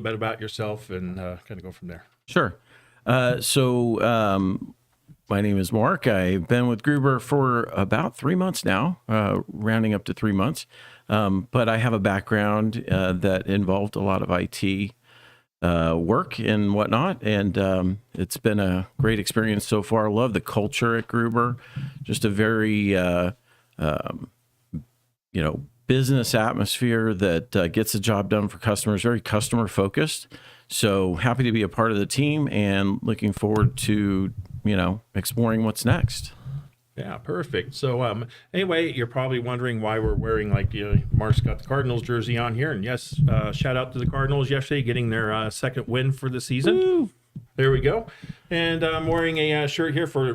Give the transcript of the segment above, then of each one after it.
bit about yourself and kind of go from there. Sure. My name is Mark. I've been with Gruber for about 3 months now, rounding up to 3 months. But I have a background that involved a lot of IT work and whatnot. And it's been a great experience so far. Love the culture at Gruber. Just a very, business atmosphere that gets the job done for customers, very customer focused. So happy to be a part of the team and looking forward to, exploring what's next. Yeah, perfect. So anyway, you're probably wondering why we're wearing Mark's got the Cardinals jersey on here. And yes, shout out to the Cardinals yesterday, getting their second win for the season. Woo! There we go. And I'm wearing a shirt here for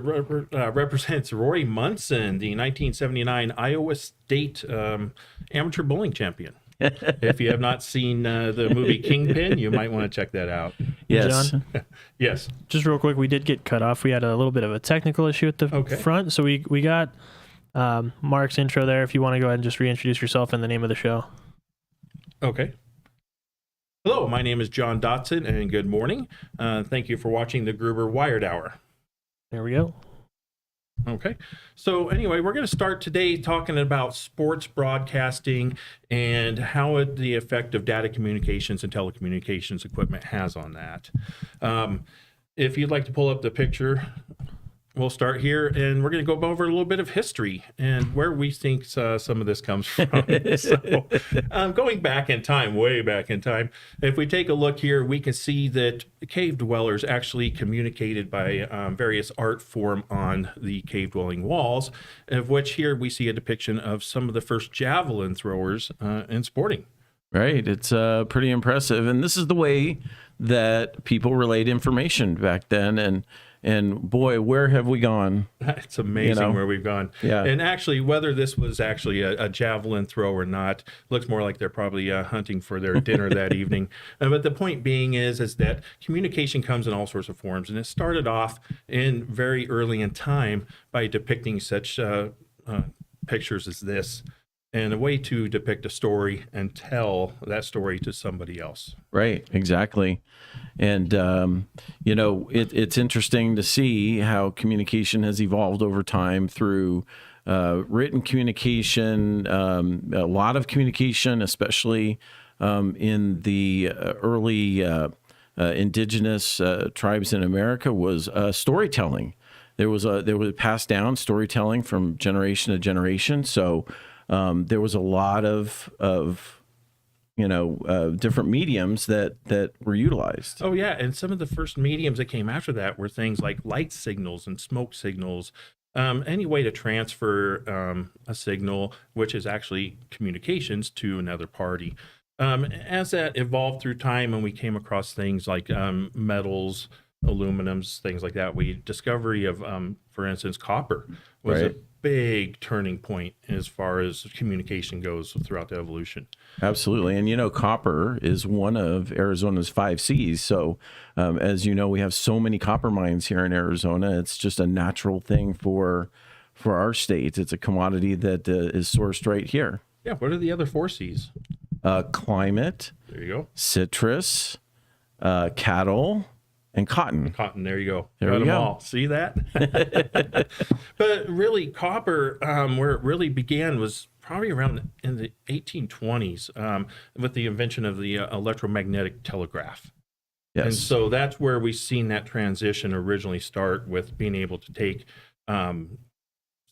represents Roy Munson, the 1979 Iowa State amateur bowling champion. If you have not seen the movie Kingpin, you might want to check that out. Yes. John, Yes. just real quick, we did get cut off. We had a little bit of a technical issue at the front, so we got Mark's intro there. If you want to go ahead and just reintroduce yourself and the name of the show. Okay. Hello, my name is John Dotson, and good morning. Thank you for watching the Gruber Wired Hour. There we go. Okay. So anyway, we're going to start today talking about sports broadcasting and how the effect of data communications and telecommunications equipment has on that. If you'd like to pull up the picture, we'll start here, and we're going to go over a little bit of history and where we think some of this comes from. So, going back in time, way back in time, if we take a look here, we can see that cave dwellers actually communicated by various art form on the cave dwelling walls, of which here we see a depiction of some of the first javelin throwers in sporting. Right. It's pretty impressive. And this is the way that people relayed information back then. And boy, where have we gone? It's amazing where we've gone. Yeah. And actually, whether this was actually a javelin throw or not, looks more like they're probably hunting for their dinner that evening. But the point being is that communication comes in all sorts of forms. And it started off in very early in time by depicting such pictures as this, and a way to depict a story and tell that story to somebody else. Right, exactly. And, it's interesting to see how communication has evolved over time through written communication, a lot of communication, especially in the early indigenous tribes in America, was storytelling. There was passed down storytelling from generation to generation. So there was a lot of different mediums that were utilized. Oh yeah, and some of the first mediums that came after that were things like light signals and smoke signals. Any way to transfer a signal, which is actually communications, to another party. As that evolved through time, and we came across things like metals, aluminums, things like that, discovery of, for instance, copper was Right. a big turning point as far as communication goes throughout the evolution. Absolutely. And, copper is one of Arizona's 5 Cs. So, as you know, we have so many copper mines here in Arizona. It's just a natural thing for our state. It's a commodity that is sourced right here. Yeah, what are the other 4 Cs? Climate, There you go. citrus, cattle, and cotton. Cotton, there you go. There Got we them go. all. See that? But really, copper, where it really began was probably around in the 1820s with the invention of the electromagnetic telegraph. Yes. And so that's where we've seen that transition originally start, with being able to take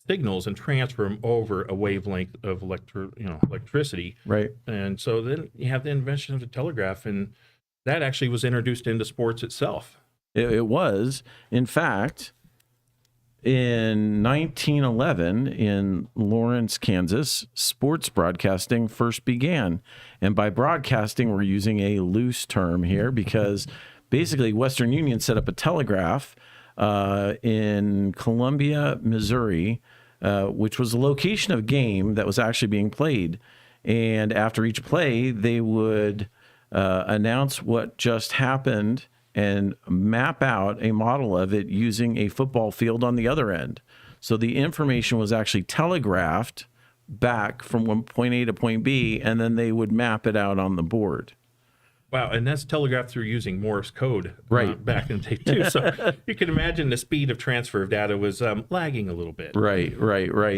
signals and transfer them over a wavelength of electricity. Right. And so then you have the invention of the telegraph, and that actually was introduced into sports itself. It was. In fact, in 1911, in Lawrence, Kansas, sports broadcasting first began. And by broadcasting, we're using a loose term here because basically Western Union set up a telegraph in Columbia, Missouri, which was the location of a game that was actually being played. And after each play, they would announce what just happened and map out a model of it using a football field on the other end. So the information was actually telegraphed back from point A to point B, and then they would map it out on the board. Wow, and that's telegraphed through using Morse code Right. back in the day too. So you can imagine the speed of transfer of data was lagging a little bit. Right.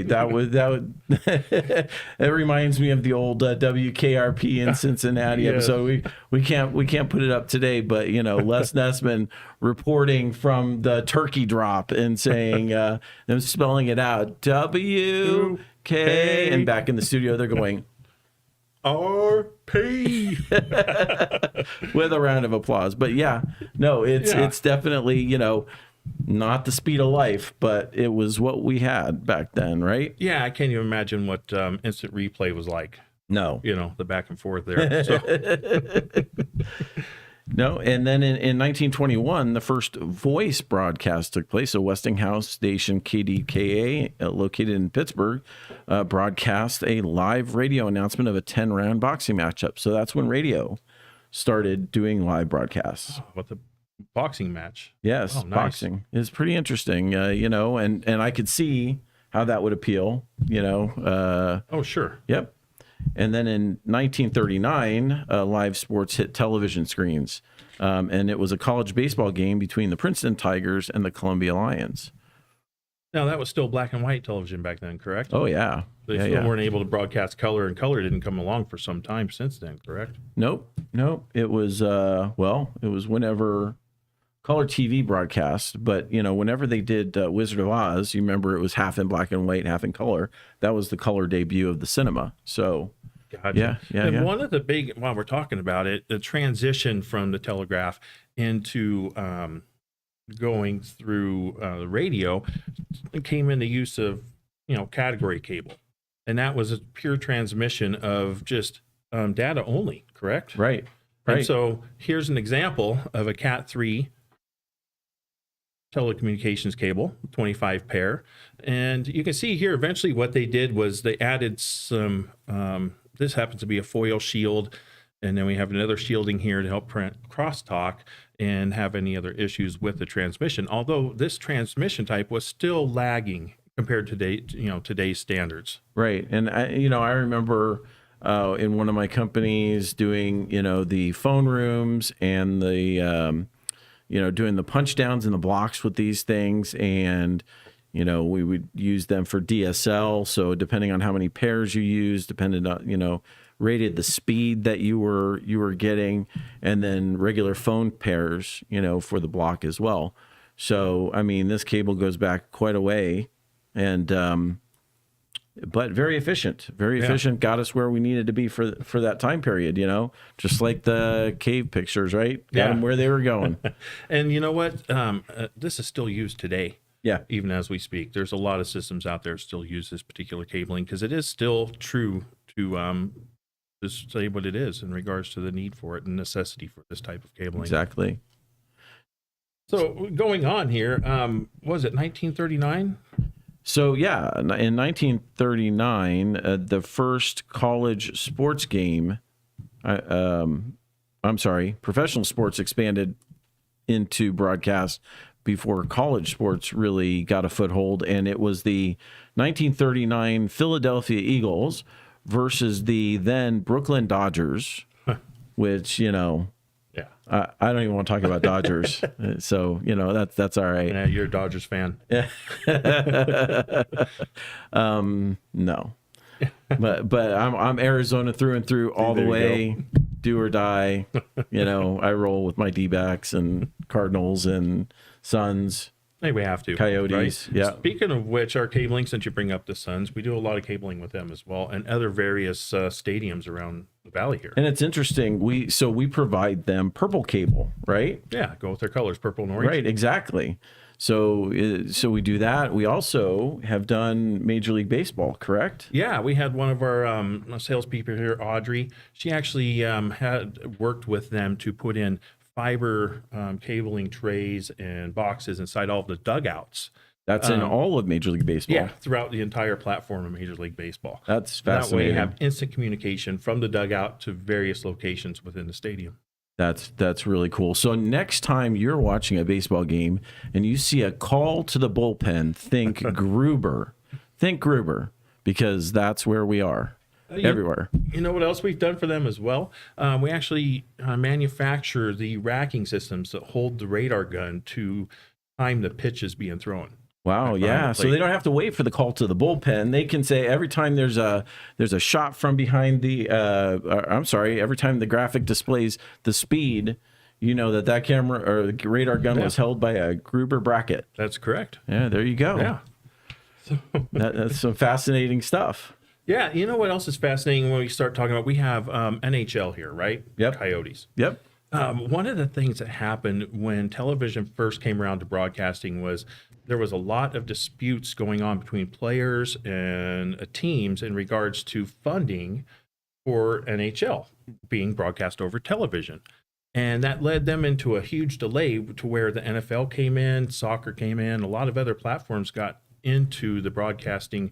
That would it reminds me of the old WKRP in Cincinnati Yes. episode. We can't put it up today, but Les Nessman reporting from the turkey drop and saying them spelling it out WK, and back in the studio they're going RP with a round of applause. But it's definitely not the speed of life, but it was what we had back then, right? Yeah, I can't even imagine what instant replay was like. No. The back and forth there. So. No, and then in 1921, the first voice broadcast took place. So Westinghouse station KDKA, located in Pittsburgh, broadcast a live radio announcement of a 10-round boxing matchup. So that's when radio started doing live broadcasts. What the boxing match? Yes, Oh, nice. boxing is pretty interesting, and I could see how that would appeal, Oh, sure. Yep. And then in 1939, live sports hit television screens. And it was a college baseball game between the Princeton Tigers and the Columbia Lions. Now, that was still black and white television back then, correct? Oh, yeah. They still weren't able to broadcast color, and color didn't come along for some time since then, correct? Nope. It was, it was whenever color TV broadcast, but, whenever they did Wizard of Oz, you remember it was half in black and white, half in color. That was the color debut of the cinema. So, Gotcha. Yeah. And one of the big, while we're talking about it, the transition from the telegraph into going through the radio came in the use of, category cable. And that was a pure transmission of just data only, correct? Right. And so here's an example of a Cat3 telecommunications cable, 25 pair. And you can see here, eventually what they did was they added some, this happens to be a foil shield. And then we have another shielding here to help prevent crosstalk and have any other issues with the transmission. Although this transmission type was still lagging compared to today's standards. Right. And I remember in one of my companies doing, the phone rooms and the, doing the punch downs and the blocks with these things. And, we would use them for DSL. So depending on how many pairs you use, depended on, rated the speed that you were getting, and then regular phone pairs, for the block as well. So, this cable goes back quite a way, and, but very efficient, got us where we needed to be for that time period, just like the cave pictures, right? Got them where they were going. And you know what? This is still used today. Yeah. Even as we speak, there's a lot of systems out there still use this particular cabling because it is still true to just say what it is in regards to the need for it and necessity for this type of cabling. Exactly. So going on here, was it 1939? So yeah, in 1939, the first college sports game, professional sports expanded into broadcast before college sports really got a foothold, and it was the 1939 Philadelphia Eagles versus the then Brooklyn Dodgers, which, I don't even want to talk about Dodgers. So, that's all right. Yeah, you're a Dodgers fan. No. But I'm Arizona through and through all the way, do or die. I roll with my D-backs and Cardinals and Suns. Hey, we have to. Coyotes, right? yeah. Speaking of which, our cabling, since you bring up the Suns, we do a lot of cabling with them as well, and other various stadiums around the valley here. And it's interesting. We provide them purple cable, right? Yeah, go with their colors, purple and orange. Right, exactly. So we do that. We also have done Major League Baseball, correct? Yeah, we had one of our salespeople here, Audrey. She actually had worked with them to put in fiber cabling trays and boxes inside all of the dugouts. That's in all of Major League Baseball. Yeah, throughout the entire platform of Major League Baseball. That's That way fascinating. you have instant communication from the dugout to various locations within the stadium. That's really cool. So next time you're watching a baseball game and you see a call to the bullpen, think Gruber. Think Gruber, because that's where we are. everywhere. You know what else we've done for them as well? We actually manufacture the racking systems that hold the radar gun to time the pitches being thrown. Wow, yeah. So they don't have to wait for the call to the bullpen. They can say every time there's a shot from behind the every time the graphic displays the speed, you know that camera or the radar gun was held by a Gruber bracket. That's correct. Yeah, there you go. Yeah. So that's some fascinating stuff. Yeah, you know what else is fascinating when we start talking about, we have NHL here, right? Yep. Coyotes. Yep. One of the things that happened when television first came around to broadcasting was there was a lot of disputes going on between players and teams in regards to funding for NHL being broadcast over television. And that led them into a huge delay to where the NFL came in, soccer came in, a lot of other platforms got into the broadcasting,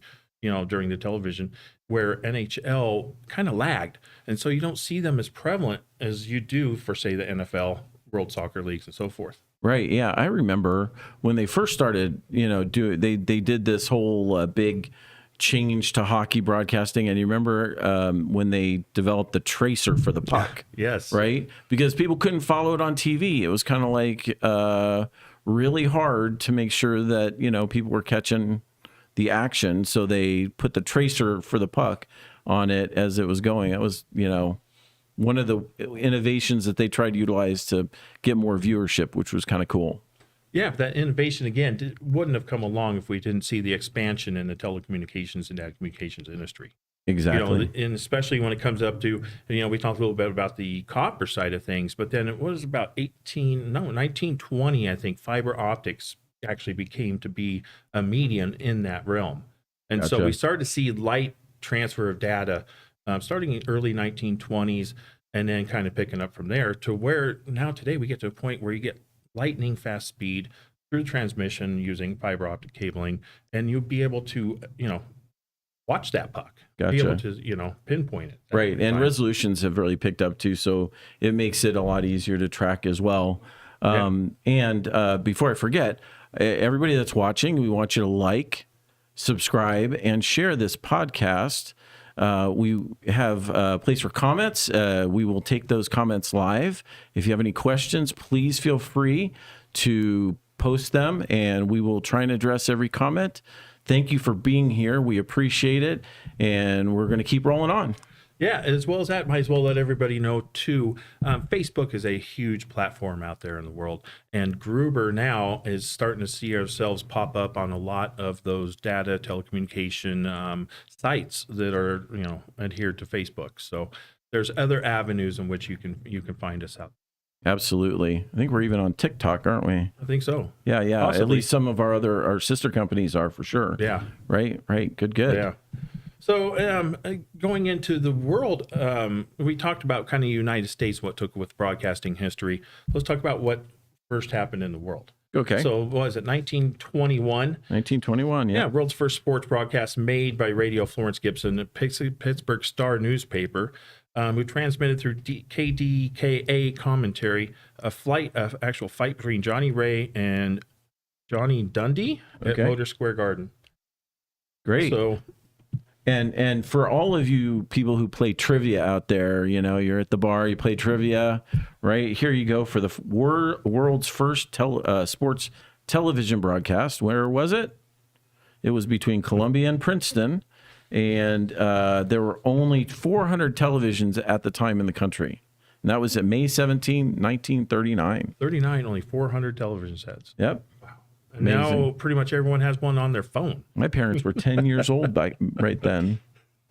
during the television, where NHL kind of lagged. And so you don't see them as prevalent as you do for, say, the NFL, World Soccer Leagues, and so forth. Right. Yeah. I remember when they first started, they did this whole big change to hockey broadcasting. And you remember when they developed the tracer for the puck? Yes. Right. Because people couldn't follow it on TV. It was kind of like really hard to make sure that, people were catching the action. So they put the tracer for the puck on it as it was going. It was, one of the innovations that they tried to utilize to get more viewership, which was kind of cool. Yeah, that innovation, again, wouldn't have come along if we didn't see the expansion in the telecommunications and data communications industry. Exactly. And especially when it comes up to, we talked a little bit about the copper side of things, but then it was about 1920, I think, fiber optics actually became to be a medium in that realm. And so we started to see light transfer of data starting in early 1920s and then kind of picking up from there to where now today we get to a point where you get lightning fast speed through transmission using fiber optic cabling, and you'll be able to, watch that puck, be able to, pinpoint it. Right. And resolutions have really picked up too. So it makes it a lot easier to track as well. And before I forget, everybody that's watching, we want you to like, subscribe, and share this podcast. We have a place for comments. We will take those comments live. If you have any questions, please feel free to post them, and we will try and address every comment. Thank you for being here. We appreciate it, and we're going to keep rolling on. Yeah, as well as that, might as well let everybody know, too, Facebook is a huge platform out there in the world, and Gruber now is starting to see ourselves pop up on a lot of those data telecommunication sites that are, adhered to Facebook. So there's other avenues in which you can find us out. Absolutely. I think we're even on TikTok, aren't we? I think so. Yeah. Possibly. At least some of our sister companies are for sure. Yeah. Right. Good. Yeah. So going into the world, we talked about kind of United States, what took with broadcasting history. Let's talk about what first happened in the world. Okay. So what was it, 1921? 1921, yeah. Yeah, world's first sports broadcast made by Radio Florence Gibson, the Pittsburgh Star newspaper, who transmitted through KDKA commentary actual fight between Johnny Ray and Johnny Dundee at Motor Square Garden. Great. So... And for all of you people who play trivia out there, you're at the bar, you play trivia, right? Here you go for the world's first sports television broadcast. Where was it? It was between Columbia and Princeton, and there were only 400 televisions at the time in the country. And that was at May 17, 1939. 39, only 400 television sets. Yep. And now pretty much everyone has one on their phone. My parents were 10 years old right then.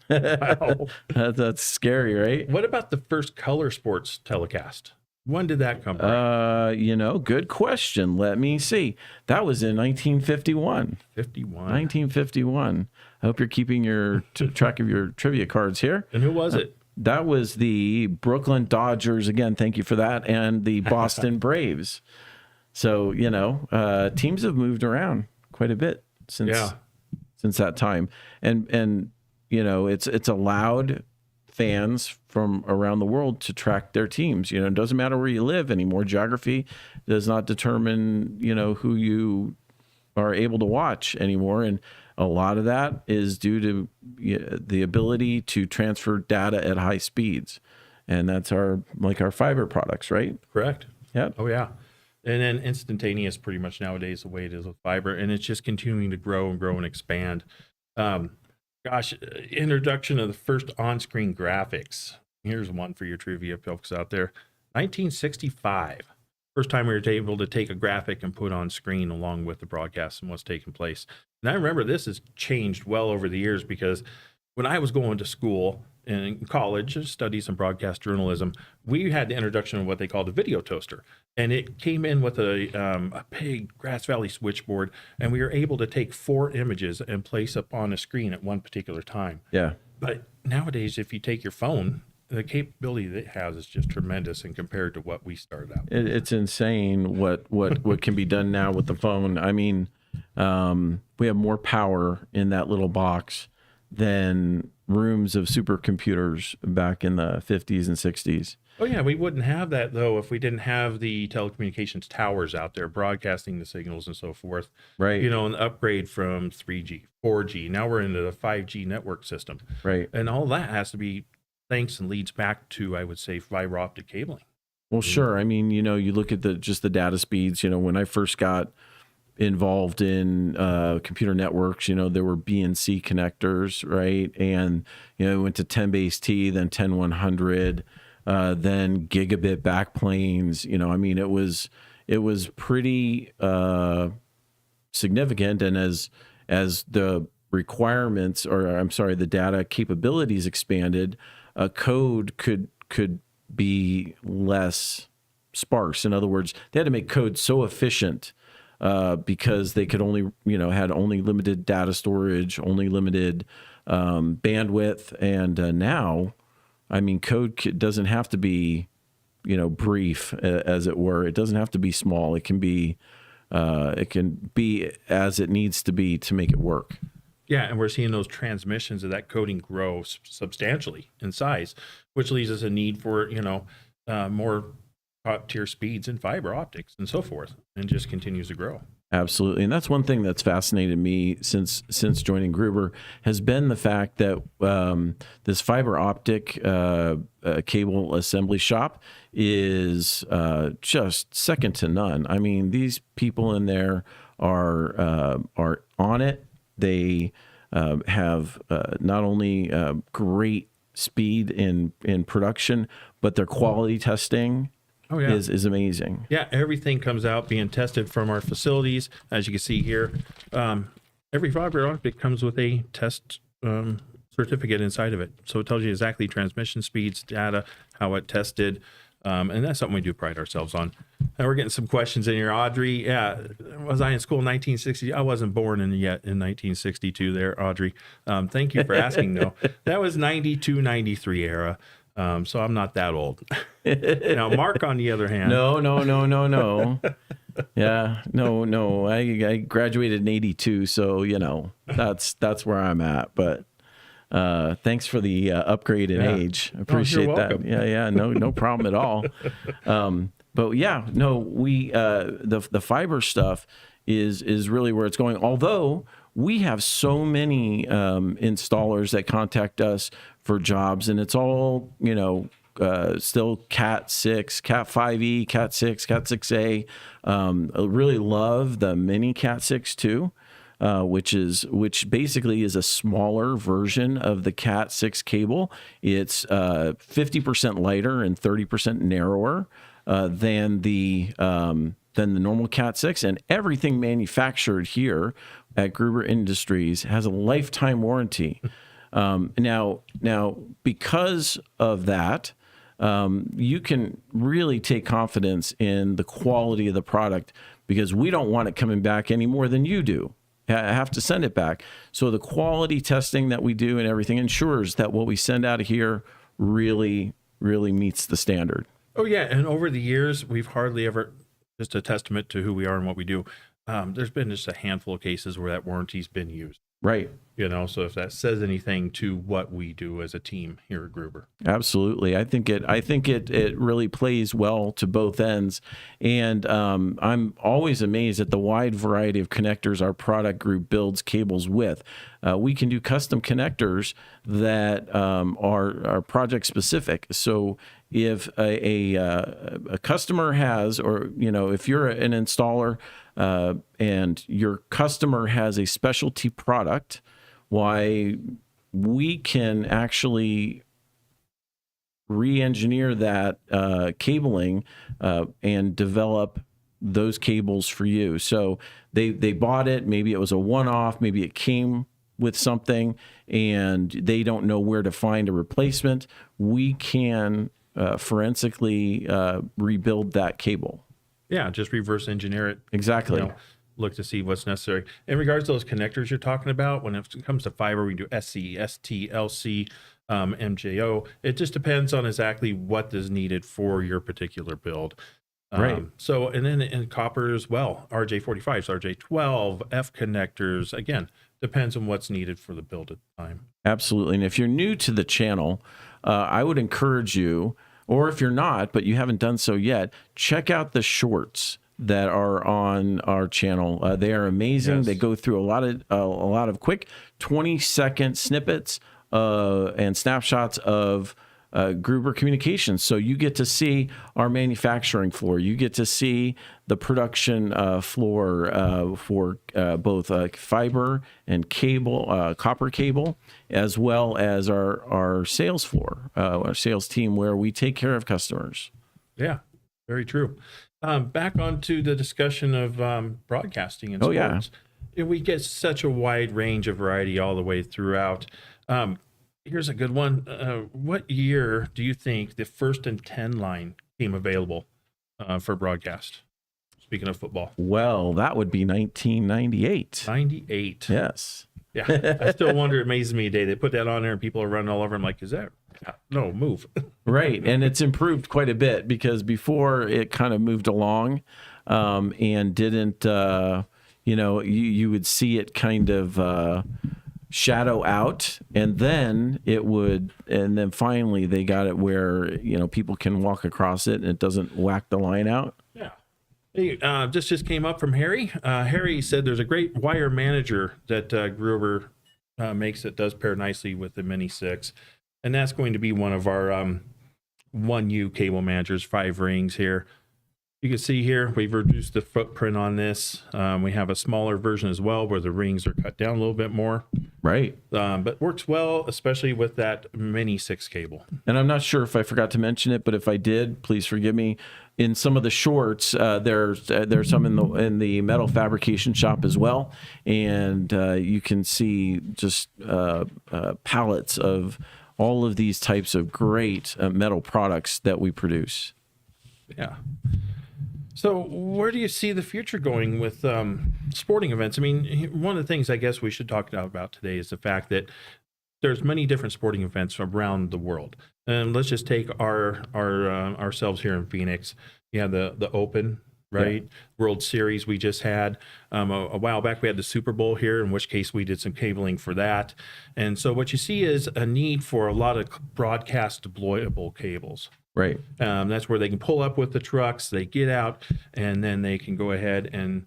Wow. That's scary, right? What about the first color sports telecast? When did that come from? Good question. Let me see. That was in 1951. 1951. I hope you're keeping your track of your trivia cards here. And who was it? That was the Brooklyn Dodgers. Again, thank you for that. And the Boston Braves. So, teams have moved around quite a bit since that time. And it's allowed fans from around the world to track their teams. It doesn't matter where you live anymore. Geography does not determine, who you are able to watch anymore. And A lot of that is due to the ability to transfer data at high speeds. And that's our fiber products, right? Correct. Yep. Oh, yeah. And then instantaneous pretty much nowadays the way it is with fiber, and it's just continuing to grow and expand. Gosh, introduction of the first on-screen graphics. Here's one for your trivia folks out there. 1965. First time we were able to take a graphic and put on screen along with the broadcast and what's taking place. And I remember this has changed well over the years, because when I was going to school in college, study some broadcast journalism, we had the introduction of what they called a video toaster. And it came in with a big Grass Valley switchboard, and we were able to take 4 images and place up on a screen at one particular time. Yeah. But nowadays, if you take your phone, the capability that it has is just tremendous, and compared to what we started out with. It's insane what can be done now with the phone. I mean, we have more power in that little box than rooms of supercomputers back in the 50s and 60s. Oh, yeah, we wouldn't have that, though, if we didn't have the telecommunications towers out there broadcasting the signals and so forth. Right. You know, an upgrade from 3G, 4G. Now we're into the 5G network system. Right. And all that has to be thanks and leads back to, I would say, fiber optic cabling. Well, sure. I mean, you know, you look at just the data speeds. You know, when I first got involved in computer networks, you know, there were BNC connectors, right? And, you know, went to 10 base T, then 10/100, then gigabit backplanes. You know, I mean, it was pretty significant. And as the requirements, or I'm sorry, the data capabilities expanded, code could be less sparse. In other words, they had to make code so efficient because they could only, you know, had only limited data storage, only limited bandwidth. And now, I mean, code doesn't have to be, you know, brief, as it were. It doesn't have to be small. It can be as it needs to be to make it work. Yeah, and we're seeing those transmissions of that coding grow substantially in size, which leaves us a need for, you know, more top tier speeds in fiber optics and so forth, and just continues to grow. Absolutely. And that's one thing that's fascinated me since joining Gruber, has been the fact that this fiber optic cable assembly shop is just second to none. I mean, these people in there are on it. They have not only great speed in production, but their quality testing is amazing. Yeah, everything comes out being tested from our facilities. As you can see here, every fiber optic comes with a test certificate inside of it. So it tells you exactly transmission speeds, data, how it tested. And that's something we do pride ourselves on. And we're getting some questions in here. Audrey, yeah, was I in school in 1960? I wasn't born yet in 1962 there, Audrey. Thank you for asking, though. That was 92, 93 era. So I'm not that old. Now, Mark, on the other hand. No. Yeah, no. I graduated in 82, so, you know, that's where I'm at. But thanks for the upgrade in age. I appreciate that. Yeah, no problem at all. But yeah, no, the fiber stuff is really where it's going. Although we have so many installers that contact us for jobs, and it's all, you know, still Cat 6, Cat 5e, Cat 6, Cat 6a. I really love the mini Cat 6 too. Which basically is a smaller version of the Cat 6 cable. It's 50% lighter and 30% narrower than the normal Cat 6, and everything manufactured here at Gruber Industries has a lifetime warranty. Now, because of that, you can really take confidence in the quality of the product, because we don't want it coming back any more than you do. Have to send it back. So the quality testing that we do and everything ensures that what we send out of here really, really meets the standard. Oh, yeah. And over the years, we've hardly ever, just a testament to who we are and what we do, there's been just a handful of cases where that warranty's been used. Right. So if that says anything to what we do as a team here at Gruber. Absolutely. I think it really plays well to both ends. And I'm always amazed at the wide variety of connectors our product group builds cables with. We can do custom connectors that are project specific. So if a customer has, or if you're an installer and your customer has a specialty product, why we can actually re-engineer that cabling and develop those cables for you. So they bought it, maybe it was a one-off, maybe it came with something and they don't know where to find a replacement. We can forensically rebuild that cable. Yeah, just reverse engineer it. Exactly. Look to see what's necessary. In regards to those connectors you're talking about, when it comes to fiber, we do SC, ST, LC, MJO. It just depends on exactly what is needed for your particular build. Right. So, and then in copper as well, RJ45s, RJ12, F connectors, again, depends on what's needed for the build at the time. Absolutely. And if you're new to the channel, I would encourage you, or if you're not, but you haven't done so yet, check out the shorts that are on our channel. They are amazing. Yes. They go through a lot of quick 20-second snippets and snapshots of Gruber Communications. So you get to see our manufacturing floor. You get to see the production floor for both fiber and cable, copper cable, as well as our sales floor, our sales team, where we take care of customers. Yeah, very true. Back onto the discussion of broadcasting and sports. We get such a wide range of variety all the way throughout. Here's a good one. What year do you think the 1st and 10 line came available for broadcast? Speaking of football. Well, that would be 1998. 98. Yes. Yeah. I still wonder, it amazes me today. They put that on there and people are running all over. I'm like, is that? No, move. Right. And it's improved quite a bit, because before it kind of moved along and didn't, you would see it kind of shadow out, and then finally they got it where, people can walk across it and it doesn't whack the line out. Yeah. Hey, this just came up from Harry. Harry said there's a great wire manager that Gruber makes that does pair nicely with the Mini 6. And that's going to be one of our 1U cable managers, 5 rings here. You can see here, we've reduced the footprint on this. We have a smaller version as well, where the rings are cut down a little bit more. Right. But works well, especially with that Mini 6 cable. And I'm not sure if I forgot to mention it, but if I did, please forgive me. In some of the shorts, there's some in the metal fabrication shop as well, and you can see just pallets of all of these types of great metal products that we produce. Yeah. So where do you see the future going with sporting events? I mean, one of the things I guess we should talk about today is the fact that there's many different sporting events around the world. And let's just take ourselves here in Phoenix. You have the Open, right? Yeah. World Series we just had. A while back we had the Super Bowl here, in which case we did some cabling for that. And so what you see is a need for a lot of broadcast deployable cables. Right. That's where they can pull up with the trucks, they get out, and then they can go ahead and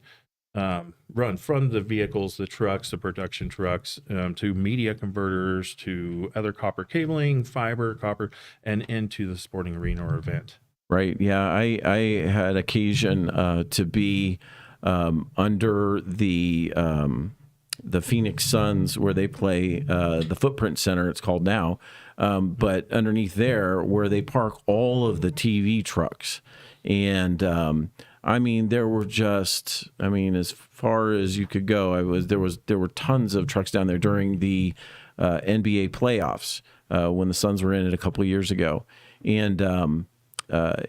run from the vehicles, the trucks, the production trucks, to media converters, to other copper cabling, fiber, copper, and into the sporting arena or event. Right. Yeah. I had occasion to be under the Phoenix Suns, where they play the Footprint Center, it's called now. But underneath there, where they park all of the TV trucks. And I mean, there were just, as far as you could go, there were tons of trucks down there during the NBA playoffs when the Suns were in it a couple of years ago. And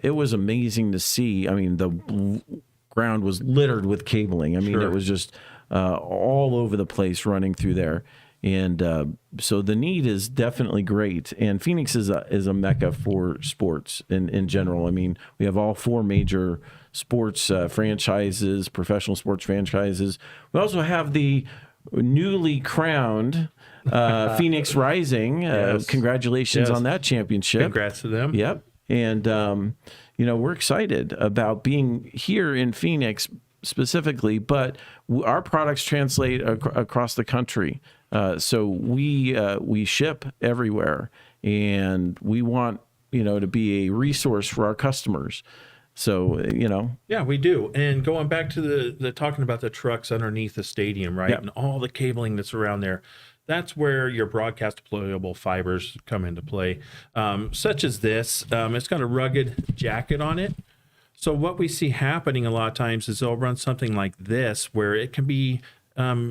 it was amazing to see. I mean, the ground was littered with cabling. I mean, It was just all over the place running through there. And so the need is definitely great. And Phoenix is a mecca for sports in general. I mean, we have all 4 major sports franchises, professional sports franchises. We also have the newly crowned Phoenix Rising. Yes. Congratulations Yes. on that championship. Congrats to them. Yep. And, we're excited about being here in Phoenix specifically, but our products translate across the country. So we ship everywhere, and we want, to be a resource for our customers. So, Yeah, we do. And going back to the talking about the trucks underneath the stadium, right? Yep. And all the cabling that's around there. That's where your broadcast deployable fibers come into play, such as this. It's got a rugged jacket on it. So what we see happening a lot of times is they'll run something like this where it can be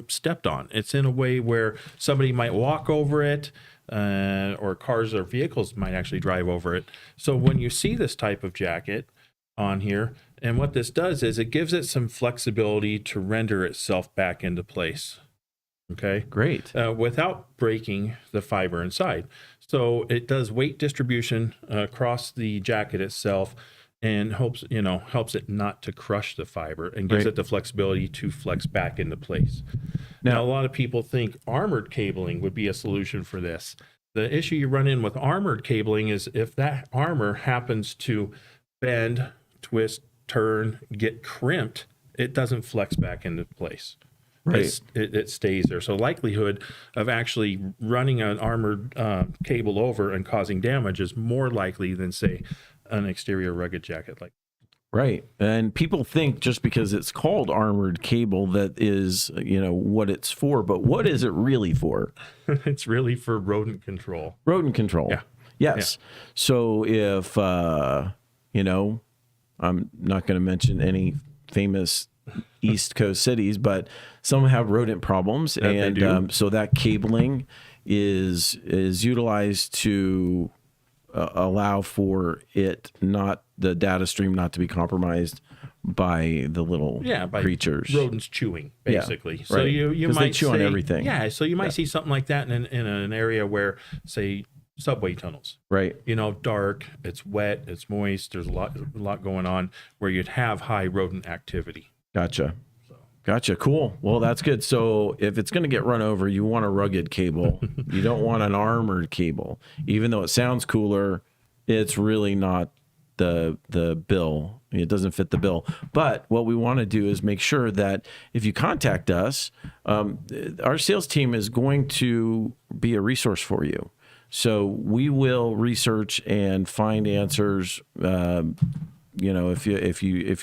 stepped on. It's in a way where somebody might walk over it, or cars or vehicles might actually drive over it. So when you see this type of jacket on here, and what this does is it gives it some flexibility to render itself back into place. Okay. great. Without breaking the fiber inside. So it does weight distribution across the jacket itself, and helps it not to crush the fiber, and gives Great. it the flexibility to flex back into place. Now, a lot of people think armored cabling would be a solution for this. The issue you run in with armored cabling is if that armor happens to bend, twist, turn, get crimped, it doesn't flex back into place. Right. It stays there. So likelihood of actually running an armored cable over and causing damage is more likely than, say, an exterior rugged jacket. Right. And people think just because it's called armored cable that is, what it's for. But what is it really for? It's really for rodent control. Rodent control. Yeah. Yes. Yeah. So if, I'm not going to mention any famous East Coast cities, but some have rodent problems. And so that cabling is utilized to allow for the data stream not to be compromised by the little creatures. Rodents chewing, basically. Yeah, so right. you might they chew on everything. Yeah, so you might see something like that in an area where, say, subway tunnels. Right. Dark, it's wet, it's moist, there's a lot going on where you'd have high rodent activity. Gotcha. Cool. Well, that's good. So if it's going to get run over, you want a rugged cable. You don't want an armored cable. Even though it sounds cooler, it's really not the bill. It doesn't fit the bill. But what we want to do is make sure that if you contact us, our sales team is going to be a resource for you. So we will research and find answers. If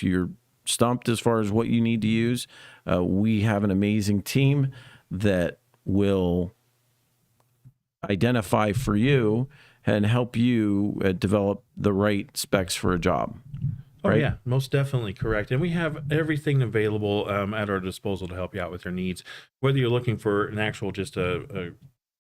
you're stumped as far as what you need to use, we have an amazing team that will identify for you and help you develop the right specs for a job. Right? Oh, yeah, most definitely correct. And we have everything available at our disposal to help you out with your needs. Whether you're looking for an actual just a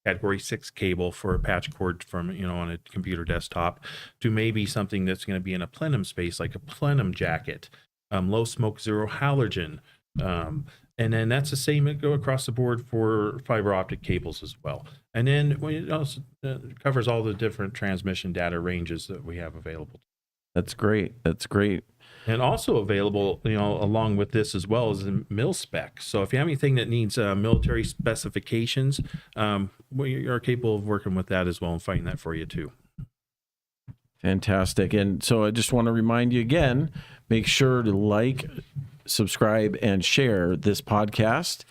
Category 6 cable for a patch cord from, on a computer desktop, to maybe something that's going to be in a plenum space, like a plenum jacket, low smoke, zero halogen. And then that's the same that go across the board for fiber optic cables as well. And then it also covers all the different transmission data ranges that we have available. That's great. And also available, along with this as well, as a mil spec. So if you have anything that needs military specifications, we are capable of working with that as well and finding that for you too. Fantastic. And so I just want to remind you again, make sure to like, subscribe, and share this podcast.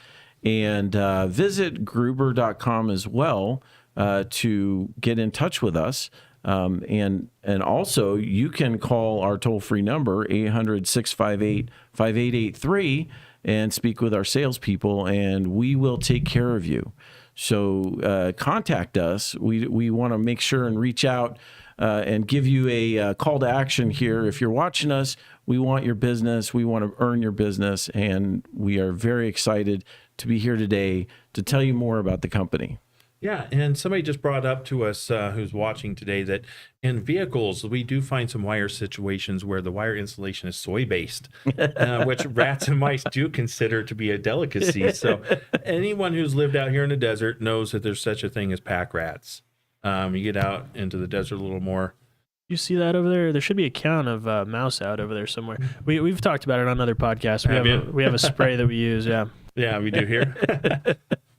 And visit Gruber.com as well to get in touch with us. And also you can call our toll-free number 800-658-5883 and speak with our salespeople, and we will take care of you. So contact us. We want to make sure and reach out and give you a call to action here. If you're watching us, we want your business. We want to earn your business, and we are very excited to be here today to tell you more about the company. Yeah, and somebody just brought up to us who's watching today that in vehicles, we do find some wire situations where the wire insulation is soy-based, which rats and mice do consider to be a delicacy. So anyone who's lived out here in the desert knows that there's such a thing as pack rats. You get out into the desert a little more. You see that over there? There should be a count of mouse out over there somewhere. We've talked about it on other podcasts. We have a spray that we use. Yeah. Yeah, we do here.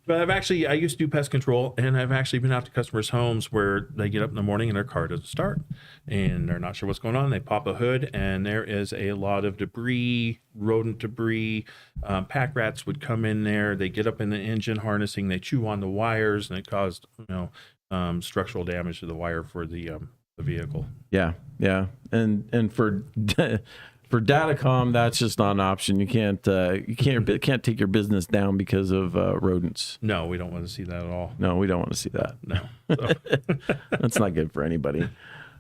But I used to do pest control, and I've actually been out to customers' homes where they get up in the morning and their car doesn't start, and they're not sure what's going on. They pop a hood, and there is a lot of debris, rodent debris. Pack rats would come in there. They get up in the engine harnessing. They chew on the wires, and it caused structural damage to the wire for the vehicle. Yeah, and for for Datacom, that's just not an option. You can't take your business down because of rodents. No, we don't want to see that at all. No, we don't want to see that. No, so. That's not good for anybody.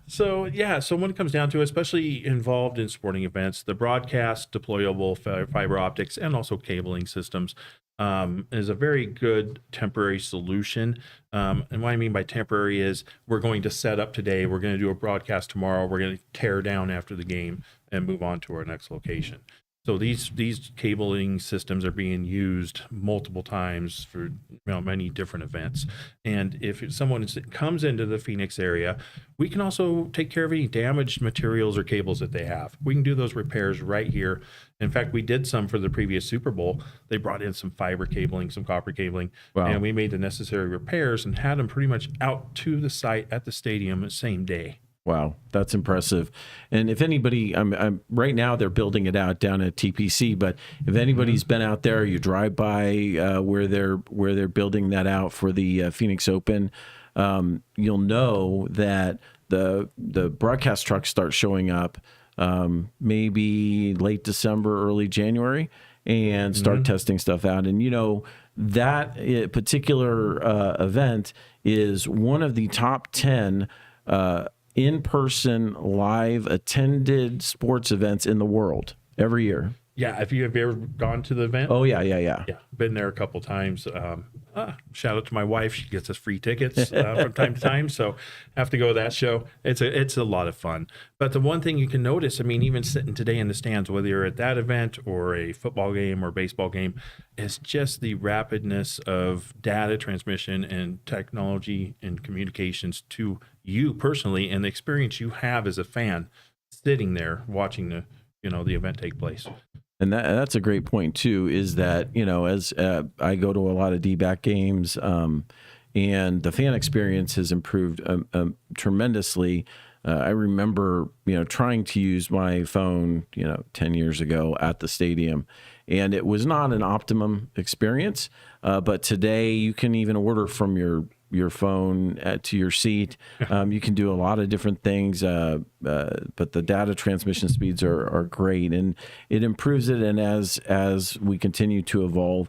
So when it comes down to it, especially involved in sporting events, the broadcast, deployable fiber optics, and also cabling systems is a very good temporary solution. And what I mean by temporary is we're going to set up today, we're going to do a broadcast tomorrow, we're going to tear down after the game and move on to our next location. So these cabling systems are being used multiple times for many different events. And if someone comes into the Phoenix area, we can also take care of any damaged materials or cables that they have. We can do those repairs right here. In fact, we did some for the previous Super Bowl. They brought in some fiber cabling, some copper cabling, Wow. and we made the necessary repairs and had them pretty much out to the site at the stadium the same day. Wow, that's impressive. And if anybody, I'm right now they're building it out down at TPC. But if anybody's been out there, you drive by where they're building that out for the Phoenix Open, you'll know that the broadcast trucks start showing up maybe late December, early January, and start testing stuff out. And that particular event is one of the top 10 in-person live attended sports events in the world every year. Yeah, have you ever gone to the event? Oh yeah. Yeah, been there a couple times. Shout out to my wife; she gets us free tickets from time to time, so have to go to that show. It's a lot of fun. But the one thing you can notice, even sitting today in the stands, whether you're at that event or a football game or baseball game, is just the rapidness of data transmission and technology and communications to you personally, and the experience you have as a fan sitting there watching the event take place. And that's a great point too, is that, as I go to a lot of D-back games, and the fan experience has improved tremendously. I remember, trying to use my phone, 10 years ago at the stadium, and it was not an optimum experience. But today you can even order from your phone to your seat. You can do a lot of different things, but the data transmission speeds are great, and it improves it. And as we continue to evolve,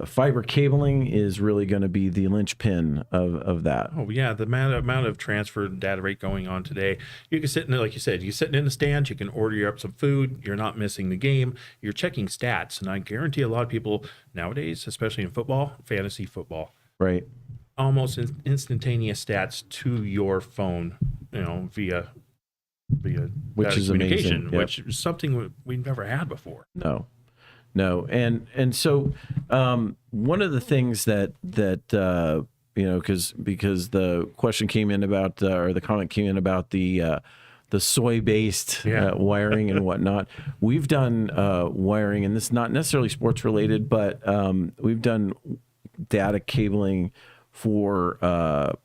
fiber cabling is really going to be the linchpin of that. Oh yeah, the amount of transfer data rate going on today. You can sit in, like you said, you're sitting in the stands. You can order up some food. You're not missing the game. You're checking stats, and I guarantee a lot of people nowadays, especially in football, fantasy football, Right. almost instantaneous stats to your phone, via Which is communication, amazing. Yep. which is something we've never had before. No. And so one of the things that because the question came in about or the comment came in about the soy-based wiring and whatnot. We've done wiring, and this is not necessarily sports related, but we've done data cabling for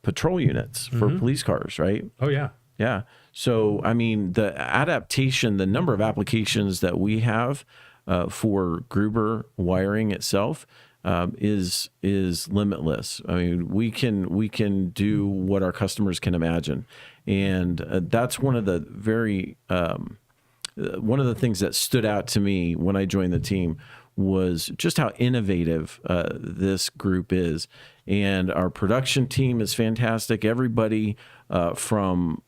patrol units for police cars, right? Oh yeah. Yeah. So the adaptation, the number of applications that we have for Gruber wiring itself is limitless. We can do what our customers can imagine, and that's one of the things that stood out to me when I joined the team was just how innovative this group is, and our production team is fantastic. Everybody from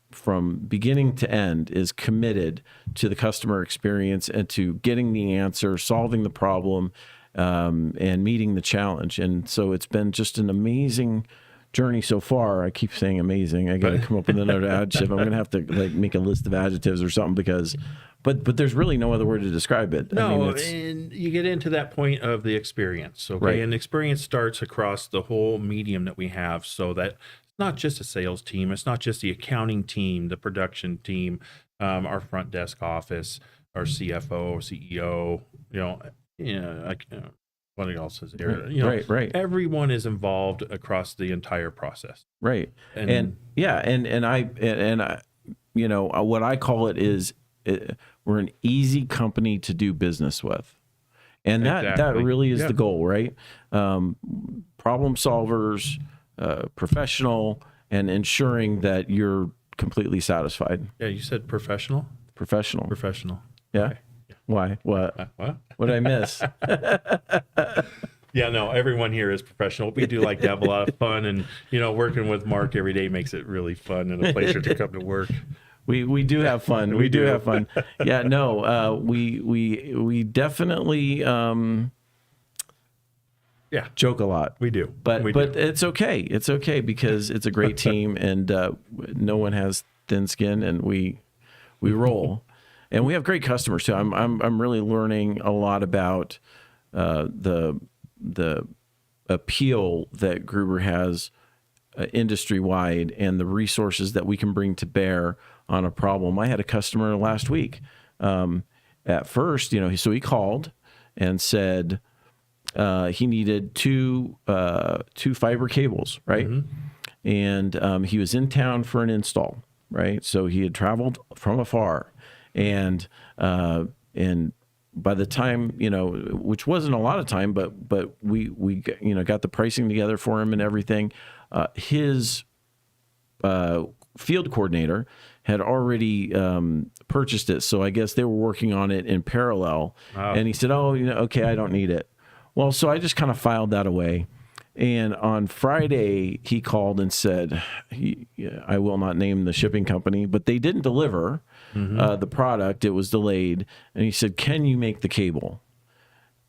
beginning to end is committed to the customer experience and to getting the answer, solving the problem, and meeting the challenge. And so it's been just an amazing journey so far. I keep saying amazing. I got to come up with another adjective. I'm going to have to make a list of adjectives or something because, but there's really no other word to describe it. No, and you get into that point of the experience. Okay. Right. And the experience starts across the whole medium that we have, so that it's not just a sales team. It's not just the accounting team, the production team, our front desk office, our CFO, CEO, what else is there? Right. Everyone is involved across the entire process. Right. And I, what I call it is we're an easy company to do business with. And that really is the goal, right? Problem solvers, professional, and ensuring that you're completely satisfied. Yeah, you said professional? Professional. Yeah? Okay. Why? What? What? What did I miss? Yeah, no, everyone here is professional. We do like to have a lot of fun, and working with Mark every day makes it really fun and a pleasure to come to work. We do have fun. We do have fun. Yeah, no, we definitely joke a lot. We do. But it's okay. It's okay because it's a great team, and no one has thin skin, and we roll. And we have great customers too. I'm really learning a lot about the appeal that Gruber has industry wide, and the resources that we can bring to bear on a problem. I had a customer last week. At first, so he called and said he needed two fiber cables, right? Mm-hmm. And he was in town for an install, right? So he had traveled from afar, and by the time, which wasn't a lot of time, but we got the pricing together for him and everything. His field coordinator had already purchased it, so I guess they were working on it in parallel. Wow. And he said, "Oh, okay, I don't need it." Well, so I just kind of filed that away. And on Friday, he called and said, I will not name the shipping company, but they didn't deliver the product. It was delayed. And he said, "Can you make the cable?"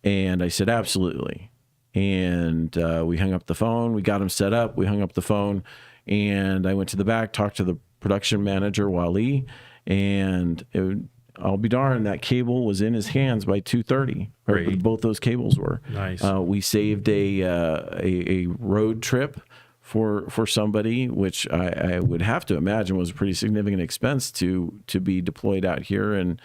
And I said, "Absolutely." And we hung up the phone. We got him set up. We hung up the phone. And I went to the back, talked to the production manager, Wally, and I'll be darned, that cable was in his hands by 2:30. Right? Both those cables were. Nice. We saved a road trip for somebody, which I would have to imagine was a pretty significant expense to be deployed out here and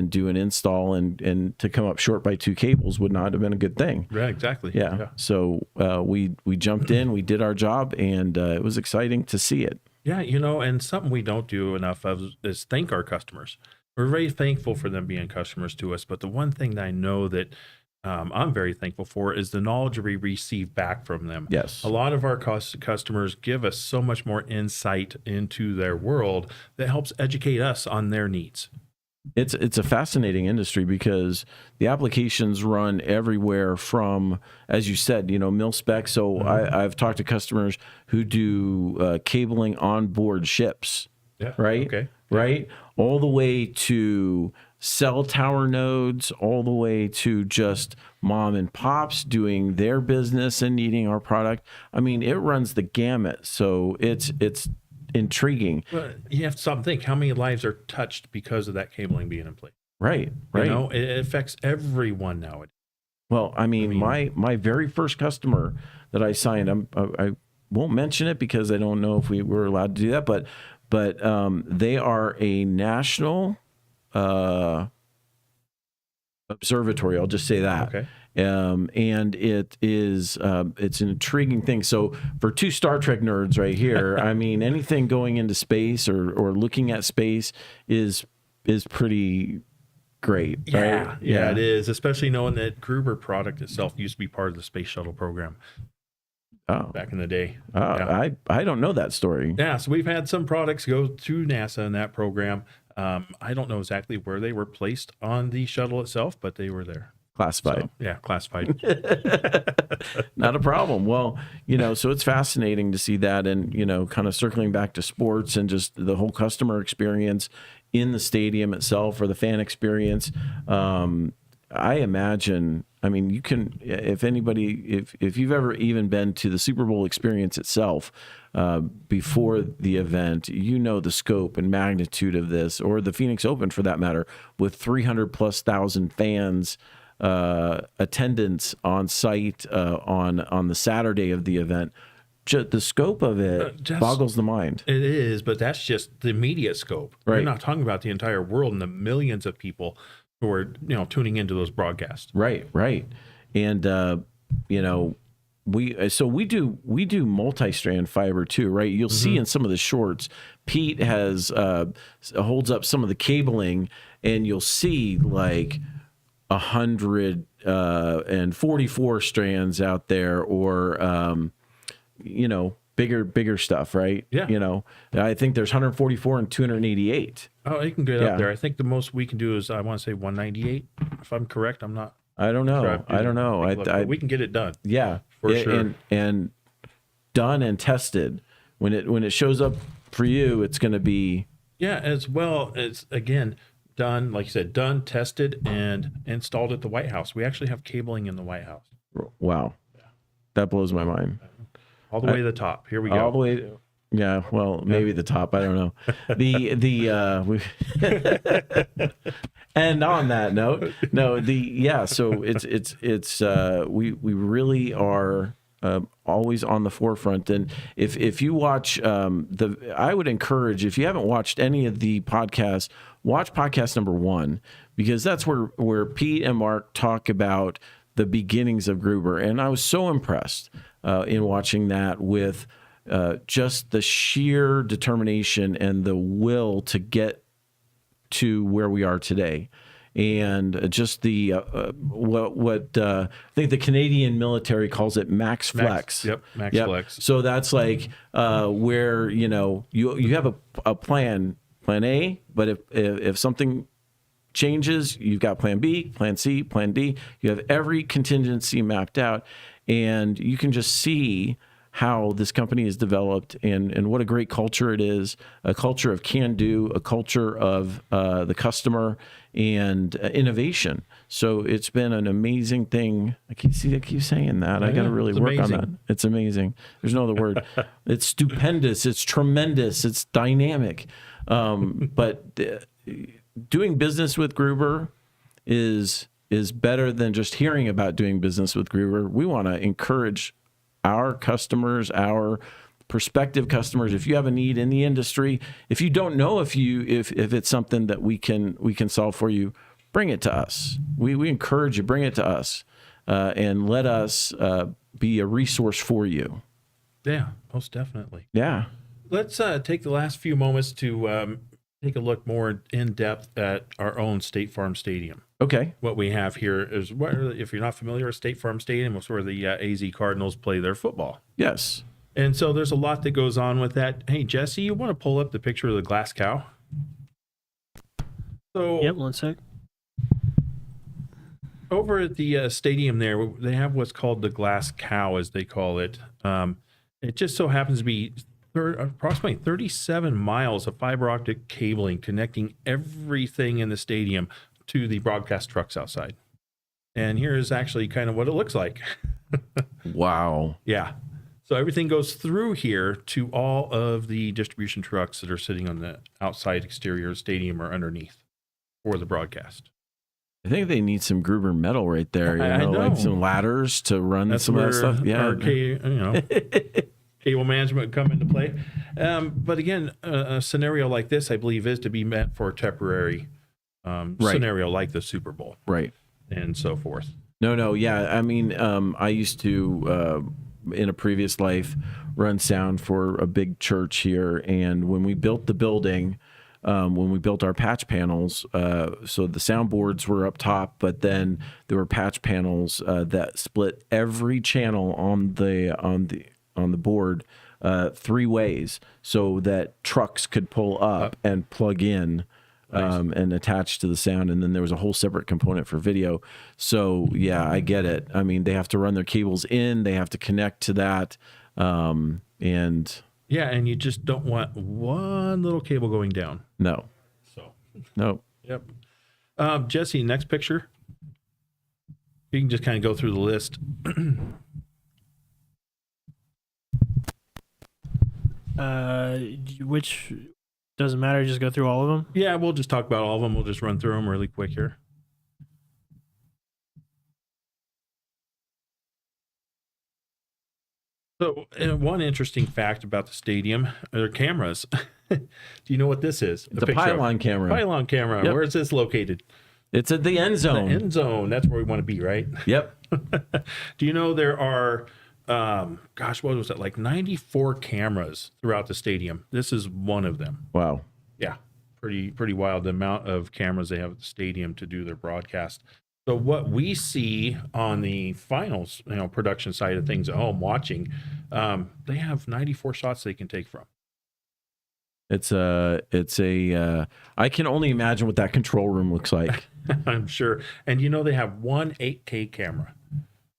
do an install, and to come up short by 2 cables would not have been a good thing. Yeah, exactly. Yeah. So we jumped in, we did our job, and it was exciting to see it. Yeah, and something we don't do enough of is thank our customers. We're very thankful for them being customers to us, but the one thing that I know that I'm very thankful for is the knowledge we receive back from them. Yes. A lot of our customers give us so much more insight into their world that helps educate us on their needs. It's a fascinating industry because the applications run everywhere from, as you said, mil spec. So I've talked to customers who do cabling on board ships. Yeah. Right. Okay. Right. All the way to cell tower nodes, all the way to just mom and pops doing their business and needing our product. I mean, it runs the gamut. So it's intriguing. Well, you have to stop and think how many lives are touched because of that cabling being in place. Right. It affects everyone nowadays. Well, I mean, my very first customer that I signed, I won't mention it because I don't know if we were allowed to do that, but they are a national observatory. I'll just say that. Okay. And it is it's an intriguing thing. So for 2 Star Trek nerds right here, I mean, anything going into space or looking at space is pretty great. Yeah, right? Yeah, it is. Especially knowing that Gruber product itself used to be part of the space shuttle program. Oh. Back in the day. Oh, yeah. I don't know that story. Yeah, so we've had some products go to NASA in that program. I don't know exactly where they were placed on the shuttle itself, but they were there. Classified. So, yeah, classified. Not a problem. Well, so it's fascinating to see that, and, kind of circling back to sports and just the whole customer experience in the stadium itself, or the fan experience. I imagine, I mean, you can, if anybody, if you've ever even been to the Super Bowl experience itself, before the event, the scope and magnitude of this, or the Phoenix Open for that matter, with 300,000+ fans, attendance on site, on the Saturday of the event. the scope of it boggles the mind. It is, but that's just the immediate scope. Right. We're not talking about the entire world and the millions of people who are, tuning into those broadcasts. Right. And, we do multi-strand fiber too, right? You'll see in some of the shorts, Pete holds up some of the cabling, and you'll see like 144 strands out there, or bigger stuff, right? Yeah. I think there's 144 and 288. Oh, you can get up there. I think the most we can do is, I want to say 198. If I'm correct, I'm not. I don't know. Sure, I don't know. but we can get it done. Yeah, for sure. And done and tested. When it shows up for you, it's going to be as well as, again, done, like you said, done, tested, and installed at the White House. We actually have cabling in the White House. Wow. That blows my mind. All the way to the top. Here we go. All the way. Yeah. Well, maybe the top. I don't know. And on that note, so it's we really are always on the forefront. And if you watch I would encourage, if you haven't watched any of the podcasts, watch podcast number 1, because that's where Pete and Mark talk about the beginnings of Gruber. And I was so impressed in watching that with just the sheer determination and the will to get to where we are today. And just the what I think the Canadian military calls it max flex. Max flex. So that's like where you have a plan A, but if something changes, you've got plan B, plan C, plan D. You have every contingency mapped out, and you can just see how this company is developed and what a great culture it is, a culture of can-do, a culture of the customer and innovation. So it's been an amazing thing. I keep saying that. I got to really work on that. It's amazing. There's no other word. It's stupendous. It's tremendous. It's dynamic. But doing business with Gruber is better than just hearing about doing business with Gruber. We want to encourage our customers, our prospective customers. If you have a need in the industry, if you don't know if it's something that we can solve for you, bring it to us. We encourage you, bring it to us, and let us be a resource for you. Yeah, most definitely. Yeah. Let's take the last few moments to take a look more in depth at our own State Farm Stadium. Okay. What we have here is, if you're not familiar with State Farm Stadium, it's where the AZ Cardinals play their football. Yes. And so there's a lot that goes on with that. Hey, Jesse, you want to pull up the picture of the glass cow? So yep, one sec. Over at the stadium there, they have what's called the glass cow, as they call it. It just so happens to be approximately 37 miles of fiber optic cabling connecting everything in the stadium to the broadcast trucks outside. And here is actually kind of what it looks like. Wow. Yeah. So everything goes through here to all of the distribution trucks that are sitting on the outside exterior of the stadium or underneath for the broadcast. I think they need some Gruber metal right there. I know. Like some ladders to run some of that stuff. Yeah. Cable management come into play. But again, a scenario like this, I believe, is to be meant for a temporary scenario like the Super Bowl. Right. And so forth. No. Yeah. I mean, I used to, in a previous life, run sound for a big church here. And when we built the building, when we built our patch panels, so the soundboards were up top, but then there were patch panels that split every channel on the board 3 ways, so that trucks could pull up and plug in. And attached to the sound, and then there was a whole separate component for video. So yeah, I get it. I mean, they have to run their cables in, they have to connect to that, and yeah, and you just don't want one little cable going down. No. Yep. Jesse, next picture. You can just kind of go through the list. Which doesn't matter. Just go through all of them. Yeah, we'll just talk about all of them. We'll just run through them really quick here. So, one interesting fact about the stadium are cameras. Do you know what this is? The pylon camera. Pylon camera. Yep. Where is this located? It's at the end zone. The end zone. That's where we want to be, right? Yep. Do you know there are, what was it, like 94 cameras throughout the stadium? This is one of them. Wow. Yeah, pretty wild, the amount of cameras they have at the stadium to do their broadcast. So what we see on the finals, production side of things at home watching, they have 94 shots they can take from. It's a I can only imagine what that control room looks like. I'm sure. And they have one 8K camera.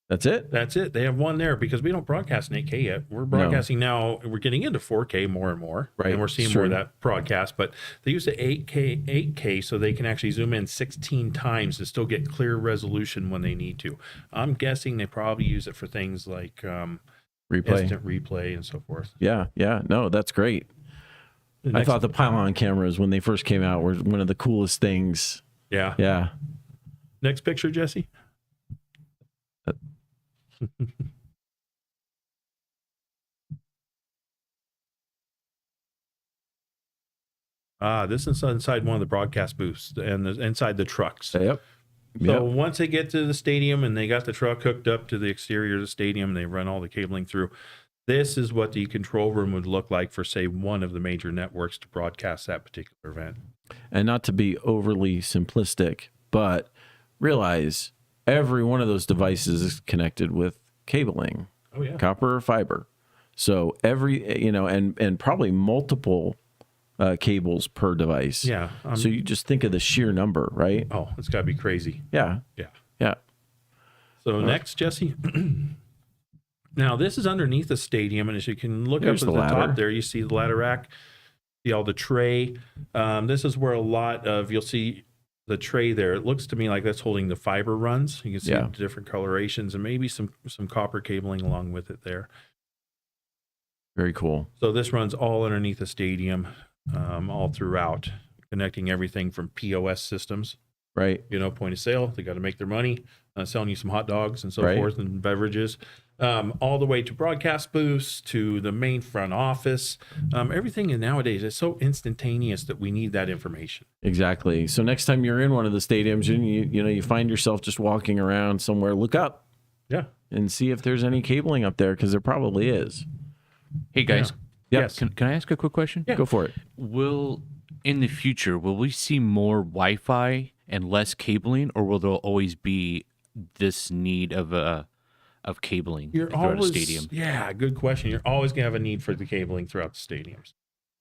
That's it? That's it. They have one there because we don't broadcast in 8K yet. We're broadcasting now. We're getting into 4K more and more. Right. And we're seeing more of that broadcast. But they use the 8K so they can actually zoom in 16 times to still get clear resolution when they need to. I'm guessing they probably use it for things like instant replay and so forth. Yeah. No, that's great. I thought the pylon cameras, when they first came out, were one of the coolest things. Yeah. Next picture, Jesse. This is inside one of the broadcast booths and inside the trucks. Yep. So once they get to the stadium and they got the truck hooked up to the exterior of the stadium, they run all the cabling through. This is what the control room would look like for, say, one of the major networks to broadcast that particular event. And not to be overly simplistic, but realize every one of those devices is connected with cabling, copper or fiber. So every, and probably multiple cables per device. Yeah. So you just think of the sheer number, right? Oh, it's got to be crazy. Yeah. So next, Jesse. Now, this is underneath the stadium, and as you can look up at the top there, you see the ladder rack, see all the tray. This is where a lot of, you'll see the tray there. It looks to me like that's holding the fiber runs. You can see the different colorations and maybe some copper cabling along with it there. Very cool. So this runs all underneath the stadium, all throughout, connecting everything from POS systems. Right. Point of sale. They got to make their money, selling you some hot dogs and so forth and beverages. All the way to broadcast booths, to the main front office. Everything nowadays is so instantaneous that we need that information. Exactly. So next time you're in one of the stadiums and you find yourself just walking around somewhere, look up. Yeah. And see if there's any cabling up there, because there probably is. Hey guys. Yeah. Yes. Can I ask a quick question? Yeah. Go for it. In the future, will we see more Wi-Fi and less cabling, or will there always be this need of cabling throughout a stadium? Yeah, good question. You're always going to have a need for the cabling throughout the stadiums,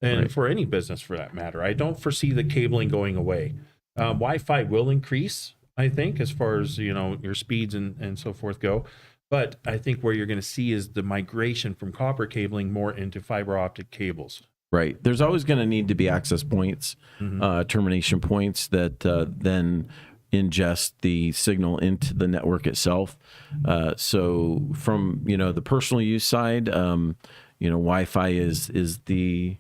and for any business for that matter. I don't foresee the cabling going away. Wi-Fi will increase, I think, as far as your speeds and so forth go. But I think where you're going to see is the migration from copper cabling more into fiber optic cables. Right. There's always going to need to be access points, termination points that then ingest the signal into the network itself. So from the personal use side, Wi-Fi is the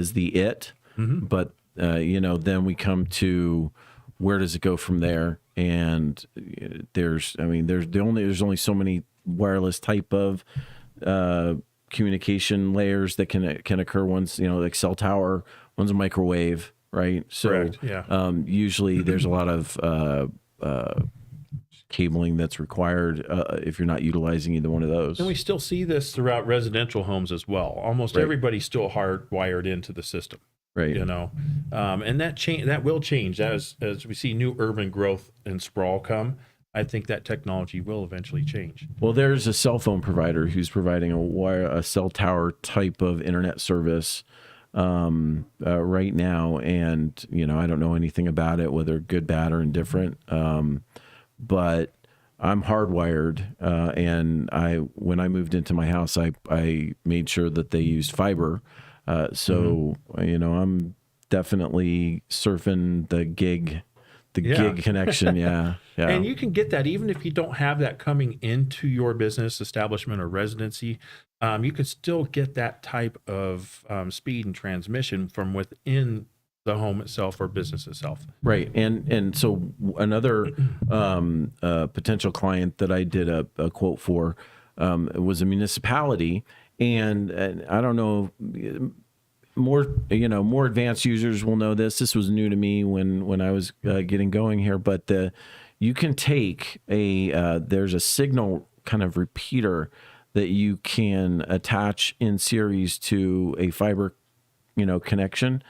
it. But then we come to where does it go from there? And there's only so many wireless type of communication layers that can occur. One's like cell tower, one's a microwave, right? So correct. Yeah. Usually there's a lot of cabling that's required if you're not utilizing either one of those. And we still see this throughout residential homes as well. Almost everybody's still hardwired into the system. Right. And that will change as we see new urban growth and sprawl come. I think that technology will eventually change. Well, there's a cell phone provider who's providing a cell tower type of internet service right now, and I don't know anything about it, whether good, bad, or indifferent. But I'm hardwired, and when I moved into my house, I made sure that they used fiber. So I'm definitely surfing the gig connection. Yeah. And you can get that even if you don't have that coming into your business establishment or residency. You can still get that type of speed and transmission from within the home itself or business itself. Right. And so another potential client that I did a quote for, it was a municipality, and I don't know, more advanced users will know this. This was new to me when I was getting going here, but you can take there's a signal kind of repeater that you can attach in series to a fiber connection,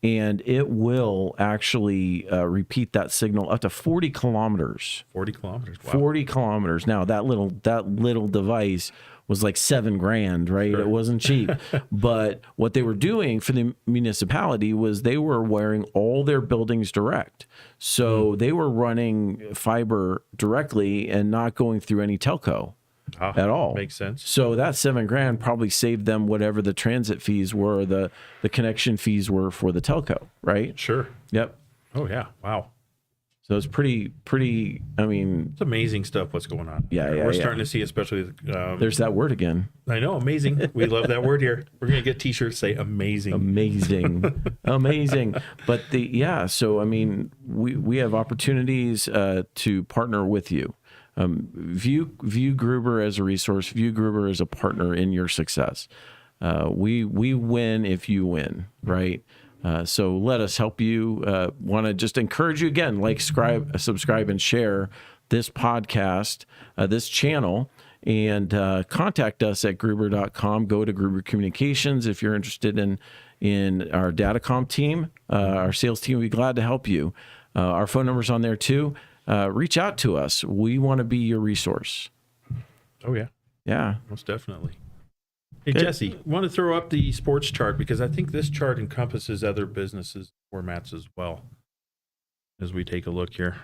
and it will actually repeat that signal up to 40 kilometers. 40 kilometers. Wow. 40 kilometers. Now that little device was like $7,000, right? Sure. It wasn't cheap. But what they were doing for the municipality was they were wiring all their buildings direct. So they were running fiber directly and not going through any telco at all. Makes sense. So that $7,000 probably saved them whatever the transit fees were, the connection fees were for the telco, right? Sure. Yep. Oh yeah. Wow. So it's pretty. I mean, It's amazing stuff. What's going on? Yeah, We're starting to see, especially. there's that word again. I know, amazing. We love that word here. We're gonna get T-shirts say amazing. Amazing. But so I mean, we have opportunities to partner with you. View Gruber as a resource. View Gruber as a partner in your success. We win if you win, right? So let us help you. Want to just encourage you again, subscribe, and share this podcast, this channel, and contact us at gruber.com. Go to Gruber Communications if you're interested in our Datacom team, our sales team. We'd be glad to help you. Our phone number's on there too. Reach out to us. We want to be your resource. Oh yeah. Yeah. Most definitely. Hey, Jesse, want to throw up the sports chart because I think this chart encompasses other businesses formats as well as we take a look here.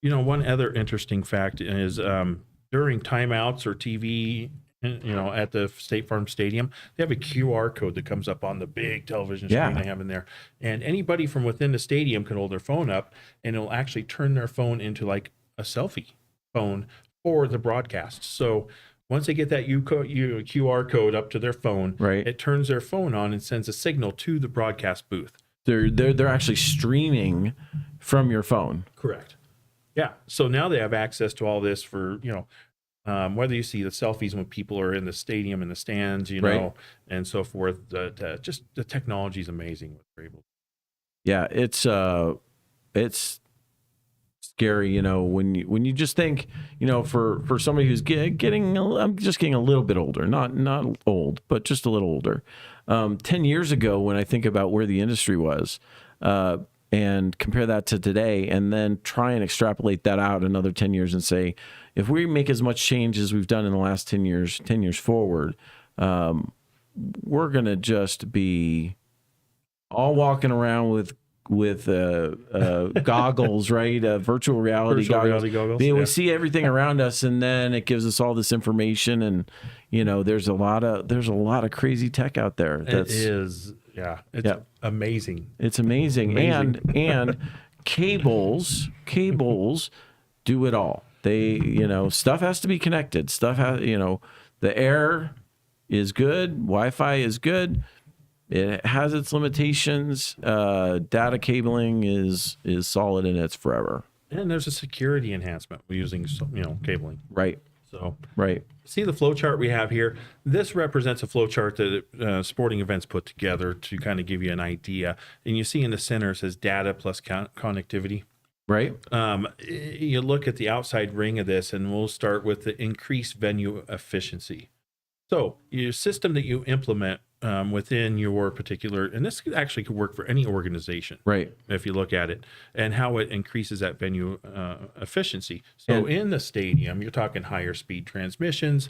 One other interesting fact is during timeouts or TV, at the State Farm Stadium, they have a QR code that comes up on the big television screen they have in there. And anybody from within the stadium can hold their phone up and it'll actually turn their phone into like a selfie phone for the broadcast. So once they get that QR code up to their phone, right, it turns their phone on and sends a signal to the broadcast booth. They're actually streaming from your phone. Correct. Yeah. So now they have access to all this for, whether you see the selfies when people are in the stadium, in the stands, right, and so forth. Just the technology is amazing. Yeah, it's scary, when you just think, for somebody who's I'm just getting a little bit older, not old, but just a little older. 10 years ago, when I think about where the industry was, and compare that to today, and then try and extrapolate that out another 10 years and say, if we make as much change as we've done in the last 10 years forward, we're going to just be all walking around with goggles, right? Virtual reality goggles. We see everything around us, and then it gives us all this information, and there's a lot of crazy tech out there. It is. Yeah, it's amazing. It's amazing. And cables do it all. They, stuff has to be connected. Stuff has, the air is good. Wi-Fi is good. It has its limitations. Data cabling is solid, and it's forever. And there's a security enhancement we're using, cabling. Right. So right. See the flow chart we have here. This represents a flow chart that sporting events put together to kind of give you an idea. And you see in the center it says data plus connectivity. Right. You look at the outside ring of this, and we'll start with the increased venue efficiency. So your system that you implement within your particular, and this actually could work for any organization, right? If you look at it, and how it increases that venue efficiency. So in the stadium, you're talking higher speed transmissions.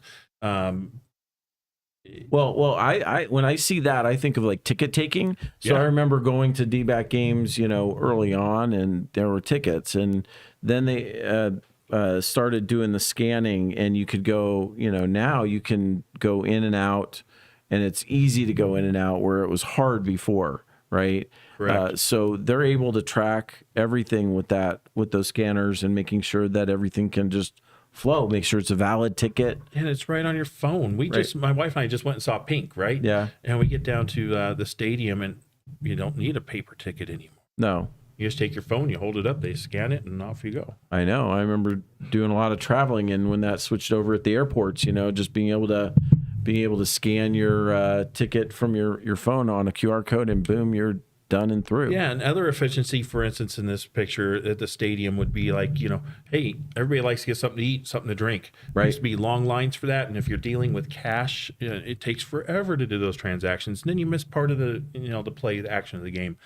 Well, I when I see that, I think of like ticket taking. So I remember going to D-back games, early on, and there were tickets, and then they started doing the scanning, and you could go, now you can go in and out, and it's easy to go in and out where it was hard before, right? Correct. So they're able to track everything with those scanners, and making sure that everything can just flow, make sure it's a valid ticket. And it's right on your phone. My wife and I just went and saw Pink, right? Yeah. And we get down to the stadium, and you don't need a paper ticket anymore. No. You just take your phone, you hold it up, they scan it, and off you go. I know. I remember doing a lot of traveling, and when that switched over at the airports, just being able to scan your ticket from your phone on a QR code, and boom, you're done and through. Yeah, and other efficiency, for instance, in this picture at the stadium would be like, hey, everybody likes to get something to eat, something to drink. There used to be long lines for that, and if you're dealing with cash, it takes forever to do those transactions. And then you miss part of the play, the action of the game.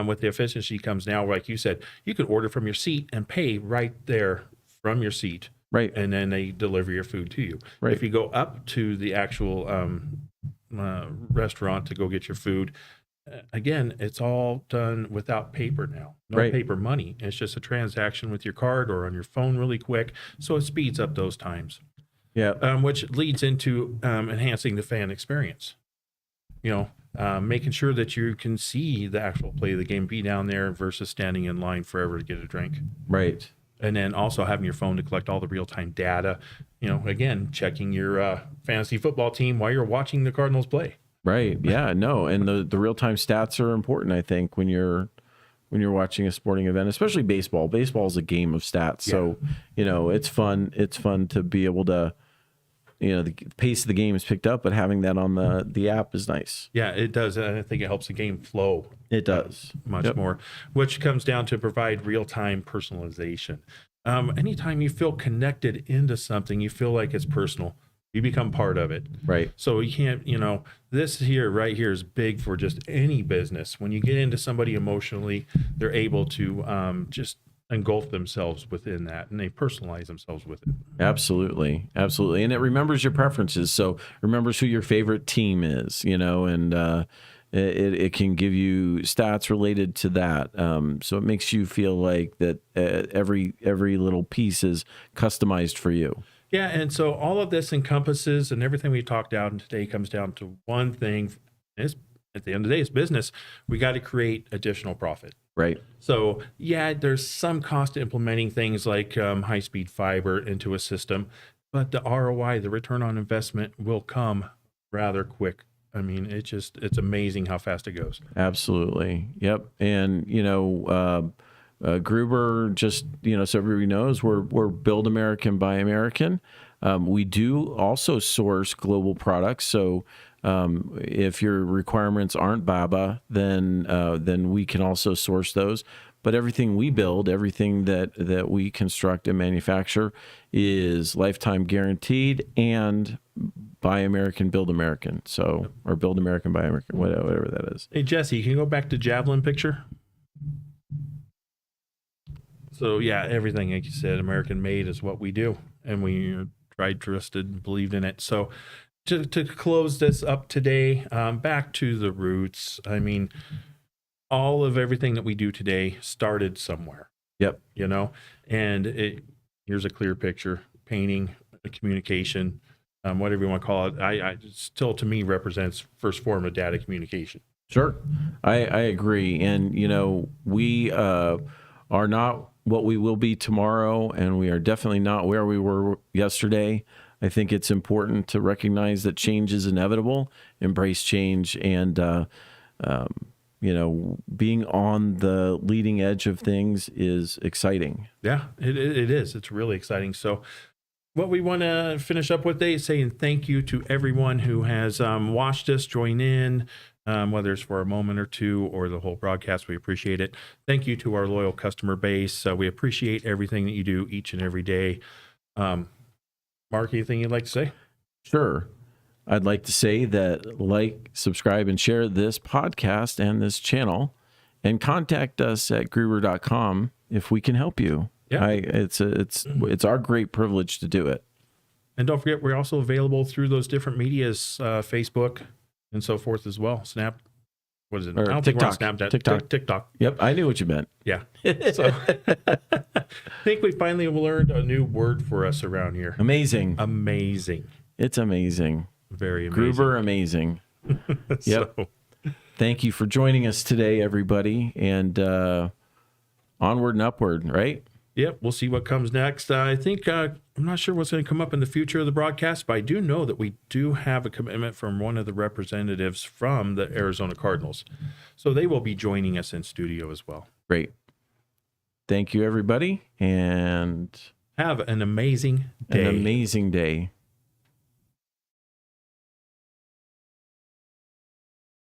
With the efficiency comes now, like you said, you could order from your seat and pay right there from your seat. Right. And then they deliver your food to you. Right. If you go up to the actual restaurant to go get your food, again, it's all done without paper now. No paper money. It's just a transaction with your card or on your phone really quick. So it speeds up those times. Yeah. Which leads into enhancing the fan experience. Making sure that you can see the actual play of the game, be down there versus standing in line forever to get a drink. Right. And then also having your phone to collect all the real-time data. Again, checking your fantasy football team while you're watching the Cardinals play. Right. Yeah. No. And the real-time stats are important, I think, when you're watching a sporting event, especially baseball. Baseball is a game of stats. Yeah. So, it's fun. It's fun to be able to, the pace of the game is picked up, but having that on the app is nice. Yeah, it does. I think it helps the game flow. It does. Much more, which comes down to provide real-time personalization. Anytime you feel connected into something, you feel like it's personal. You become part of it. Right. So you can't, this right here is big for just any business. When you get into somebody emotionally, they're able to just engulf themselves within that, and they personalize themselves with it. Absolutely. And it remembers your preferences. So remembers who your favorite team is, and it can give you stats related to that. So it makes you feel like that every little piece is customized for you. Yeah, and so all of this encompasses, and everything we talked out today comes down to one thing. At the end of the day, it's business. We got to create additional profit. Right. So, yeah, there's some cost to implementing things like high-speed fiber into a system, but the ROI, the return on investment, will come rather quick. I mean, it's amazing how fast it goes. Absolutely. Yep. And, Gruber, just, so everybody knows, we're Build American, Buy American. We do also source global products. So if your requirements aren't BABA, then we can also source those. But everything we build, everything that we construct and manufacture is lifetime guaranteed and Buy American, Build American. So, or Build American, Buy American, whatever that is. Hey, Jesse, can you go back to Javelin Picture? So, yeah, everything, like you said, American made is what we do. And we tried, trusted, believed in it. So to close this up today, back to the roots. I mean, all of everything that we do today started somewhere. Yep. And here's a clear picture, painting, communication, whatever you want to call it. I still, to me, represents first form of data communication. Sure. I agree. And, we are not what we will be tomorrow, and we are definitely not where we were yesterday. I think it's important to recognize that change is inevitable, embrace change, and, being on the leading edge of things is exciting. Yeah, it is. It's really exciting. So what we want to finish up with today is saying thank you to everyone who has watched us, join in, whether it's for a moment or two or the whole broadcast. We appreciate it. Thank you to our loyal customer base. We appreciate everything that you do each and every day. Mark, anything you'd like to say? Sure. I'd like to say that like, subscribe, and share this podcast and this channel, and contact us at gruber.com if we can help you. Yeah. It's our great privilege to do it. And don't forget, we're also available through those different medias, Facebook and so forth as well. Snap. What is it? Or TikTok. TikTok. Yep. I knew what you meant. Yeah. So I think we finally learned a new word for us around here. Amazing. It's amazing. Very amazing. Gruber, amazing. Yep. So. Thank you for joining us today, everybody. And onward and upward, right? Yep. We'll see what comes next. I think, I'm not sure what's going to come up in the future of the broadcast, but I do know that we do have a commitment from one of the representatives from the Arizona Cardinals. So they will be joining us in studio as well. Great. Thank you, everybody, and Have an amazing day. an amazing day.